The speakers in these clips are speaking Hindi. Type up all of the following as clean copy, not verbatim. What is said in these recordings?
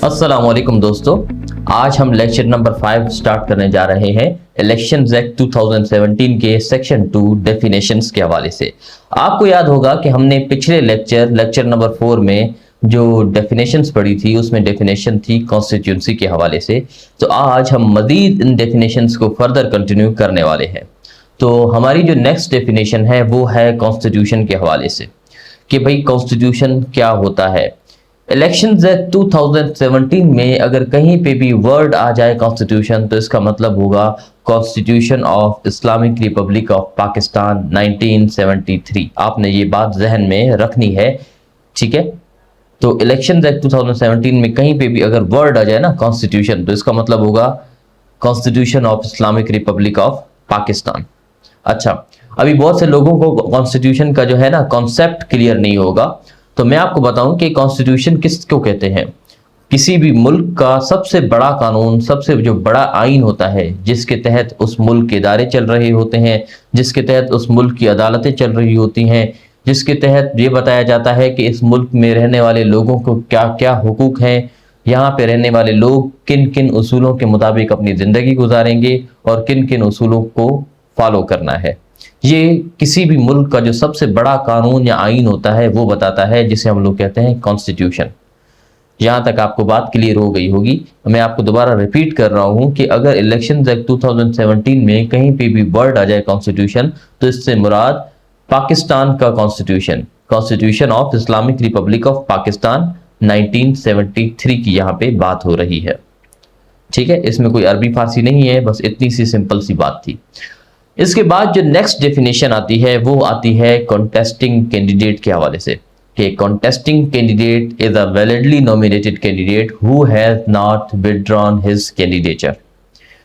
अस्सलामुअलैकुम दोस्तों, आज हम लेक्चर नंबर 5 स्टार्ट करने जा रहे हैं इलेक्शंस एक्ट 2017 के सेक्शन 2 डेफिनेशंस के हवाले से। आपको याद होगा कि हमने पिछले लेक्चर नंबर 4 में जो डेफिनेशंस पढ़ी थी उसमें डेफिनेशन थी कॉन्स्टिट्यूंसी के हवाले से। तो आज हम मजीद इन डेफिनेशंस को फर्दर कंटिन्यू करने वाले हैं। तो हमारी जो नेक्स्ट डेफिनेशन है वो है कॉन्स्टिट्यूशन के हवाले से कि भाई कॉन्स्टिट्यूशन क्या होता है। इलेक्शंस एक्ट 2017 में अगर कहीं पे भी वर्ड आ जाए कॉन्स्टिट्यूशन तो इसका मतलब होगा constitution of Islamic Republic of Pakistan 1973। आपने ये बात जहन में रखनी है, ठीक है। तो इलेक्शंस एक्ट 2017 में कहीं पे भी अगर वर्ड आ जाए ना कॉन्स्टिट्यूशन तो इसका मतलब होगा constitution of Islamic Republic of Pakistan. अच्छा, अभी बहुत से लोगों को कॉन्स्टिट्यूशन का जो है ना कॉन्सेप्ट क्लियर नहीं होगा, तो मैं आपको बताऊं कि कॉन्स्टिट्यूशन किसको कहते हैं। किसी भी मुल्क का सबसे बड़ा कानून, सबसे जो बड़ा आइन होता है जिसके तहत उस मुल्क के इदारे चल रहे होते हैं, जिसके तहत उस मुल्क की अदालतें चल रही होती हैं, जिसके तहत ये बताया जाता है कि इस मुल्क में रहने वाले लोगों को क्या क्या हुकूक हैं, यहाँ पे रहने वाले लोग किन किन उसूलों के मुताबिक अपनी ज़िंदगी गुजारेंगे और किन किन उसूलों को फॉलो करना है। ये किसी भी मुल्क का जो सबसे बड़ा कानून या आइन होता है वो बताता है, जिसे हम लोग कहते हैं कॉन्स्टिट्यूशन। यहाँ तक आपको बात क्लियर हो गई होगी। मैं आपको दोबारा रिपीट कर रहा हूँ कि अगर इलेक्शंस एक्ट 2017 में कहीं पे भी वर्ड आ जाए कॉन्स्टिट्यूशन तो इससे मुराद पाकिस्तान का constitution, constitution of Islamic Republic of Pakistan 1973 की यहाँ पे बात हो रही है, ठीक है। इसमें कोई अरबी फारसी नहीं है, बस इतनी सी सिंपल सी बात थी। इसके बाद जो नेक्स्ट डेफिनेशन आती है वो आती है कॉन्टेस्टिंग कैंडिडेट के हवाले से कि contesting candidate is a validly nominated candidate who has not withdrawn his candidature.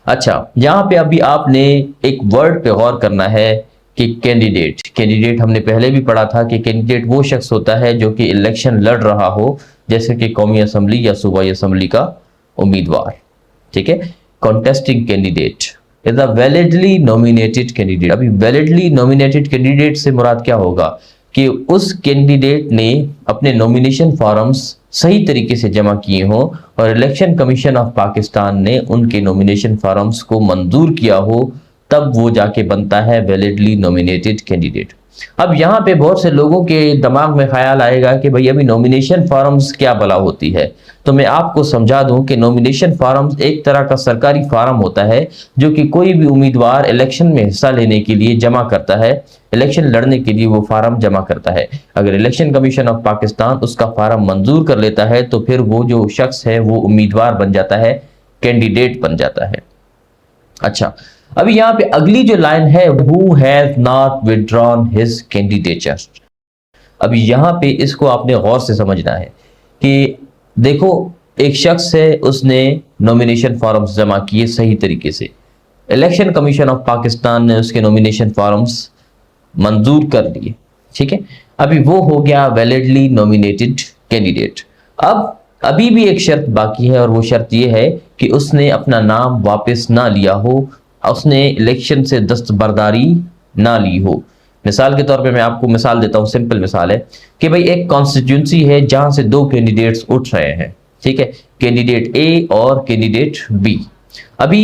अच्छा, यहाँ पे अभी आपने एक वर्ड पे गौर करना है कि कैंडिडेट हमने पहले भी पढ़ा था कि कैंडिडेट वो शख्स होता है जो कि इलेक्शन लड़ रहा हो, जैसे कि कौमी असम्बली या सूबाई असम्बली का उम्मीदवार, ठीक है। Contesting candidate is a validly nominated candidate. अभी वैलिडली नॉमिनेटेड कैंडिडेट से मुराद क्या होगा कि उस कैंडिडेट ने अपने नॉमिनेशन फॉर्म्स सही तरीके से जमा किए हों और इलेक्शन कमीशन ऑफ पाकिस्तान ने उनके नॉमिनेशन फॉर्म्स को मंजूर किया हो, तब वो जाके बनता है वैलिडली नॉमिनेटेड कैंडिडेट। अब यहाँ पे बहुत से लोगों के दिमाग में ख्याल आएगा कि भाई अभी नॉमिनेशन फॉर्म्स क्या भला होती है। तो मैं आपको समझा दूं कि नॉमिनेशन फॉर्म्स एक तरह का सरकारी फॉर्म होता है जो कि कोई भी उम्मीदवार इलेक्शन में हिस्सा लेने के लिए जमा करता है, इलेक्शन लड़ने के लिए वो फार्म जमा करता है। अगर इलेक्शन कमीशन ऑफ पाकिस्तान उसका फार्म मंजूर कर लेता है तो फिर वो जो शख्स है वो उम्मीदवार बन जाता है, कैंडिडेट बन जाता है। अच्छा, अभी यहाँ पे अगली जो लाइन है who has not withdrawn his candidature. अभी यहाँ पे इसको आपने गौर से समझना है कि देखो एक शख्स है, उसने नॉमिनेशन फॉर्म्स जमा किए सही तरीके से, इलेक्शन कमीशन ऑफ पाकिस्तान ने उसके नॉमिनेशन फॉर्म्स मंजूर कर लिए, ठीक है। अभी वो हो गया वैलिडली नॉमिनेटेड कैंडिडेट। अब अभी भी एक शर्त बाकी है और वो शर्त ये है कि उसने अपना नाम वापस ना लिया हो, उसने इलेक्शन से दस्तबरदारी ना ली हो। मिसाल के तौर पे मैं आपको मिसाल देता हूँ, सिंपल मिसाल है कि भाई एक कॉन्स्टिट्यूंसी है जहां से दो कैंडिडेट्स उठ रहे हैं, ठीक है, कैंडिडेट ए और कैंडिडेट बी। अभी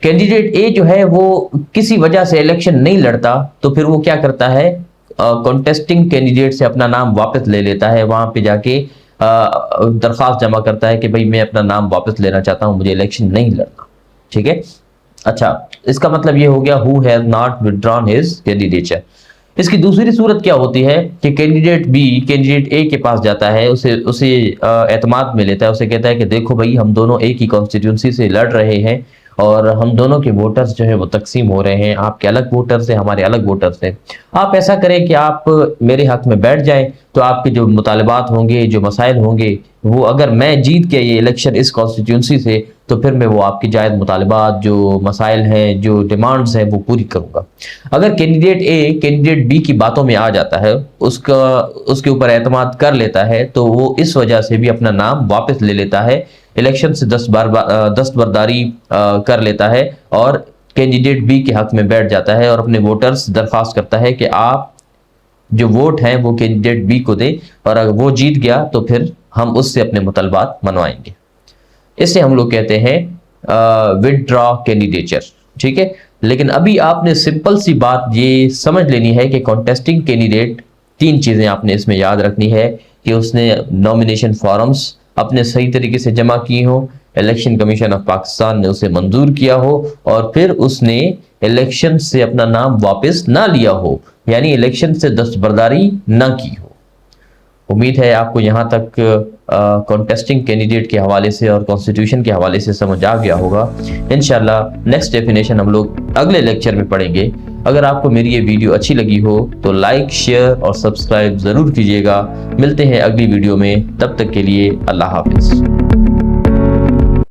कैंडिडेट ए जो है वो किसी वजह से इलेक्शन नहीं लड़ता तो फिर वो क्या करता है, कॉन्टेस्टिंग कैंडिडेट से अपना नाम वापस ले लेता है, वहां पे जाके दरख्वास्त जमा करता है कि भाई मैं अपना नाम वापस लेना चाहता हूं, मुझे इलेक्शन नहीं लड़ना, ठीक है। अच्छा, इसका मतलब ये हो गया who has not withdrawn his candidature. इसकी दूसरी सूरत क्या होती है कि कैंडिडेट बी कैंडिडेट ए के पास जाता है, उसे एतमाद में लेता है, उसे कहता है कि देखो भाई हम दोनों एक ही कॉन्स्टिट्यूंसी से लड़ रहे हैं और हम दोनों के वोटर्स जो है वो तकसीम हो रहे हैं, आपके अलग वोटर्स हैं, हमारे अलग वोटर्स हैं। आप ऐसा करें कि आप मेरे हक में बैठ जाएं, तो आपके जो मुतालबात होंगे, जो मसाइल होंगे, वो अगर मैं जीत के ये इलेक्शन इस कॉन्स्टिट्यूंसी से तो फिर मैं वो आपकी जायज़ मुतालबात, जो मसाइल हैं, जो डिमांड्स हैं वो पूरी करूँगा। अगर कैंडिडेट ए कैंडिडेट बी की बातों में आ जाता है, उसके ऊपर एतमाद कर लेता है, तो वो इस वजह से भी अपना नाम वापस ले लेता है, इलेक्शन से दस्तबरदारी कर लेता है और कैंडिडेट बी के हक में बैठ जाता है और अपने वोटर्स दरख्वास्त करता है कि आप जो वोट हैं वो कैंडिडेट बी को दे और अगर वो जीत गया तो फिर हम उससे अपने मुतलबात मनवाएंगे। इसे हम लोग कहते हैं विथड्रॉ कैंडिडेचर, ठीक है। लेकिन अभी आपने सिंपल सी बात ये समझ लेनी है कि कॉन्टेस्टिंग कैंडिडेट, तीन चीजें आपने इसमें याद रखनी है कि उसने नॉमिनेशन फॉर्म्स अपने सही तरीके से जमा किए हो, इलेक्शन कमीशन ऑफ पाकिस्तान ने उसे मंजूर किया हो, और फिर उसने इलेक्शन से अपना नाम वापस ना लिया हो, यानी इलेक्शन से दस्तबरदारी ना की हो। उम्मीद है आपको यहाँ तक कॉन्टेस्टिंग कैंडिडेट के हवाले से और कॉन्स्टिट्यूशन के हवाले से समझ आ गया होगा। इंशाल्लाह नेक्स्ट डेफिनेशन हम लोग अगले लेक्चर में पढ़ेंगे। अगर आपको मेरी ये वीडियो अच्छी लगी हो तो लाइक, शेयर और सब्सक्राइब ज़रूर कीजिएगा। मिलते हैं अगली वीडियो में, तब तक के लिए अल्लाह हाफिज़।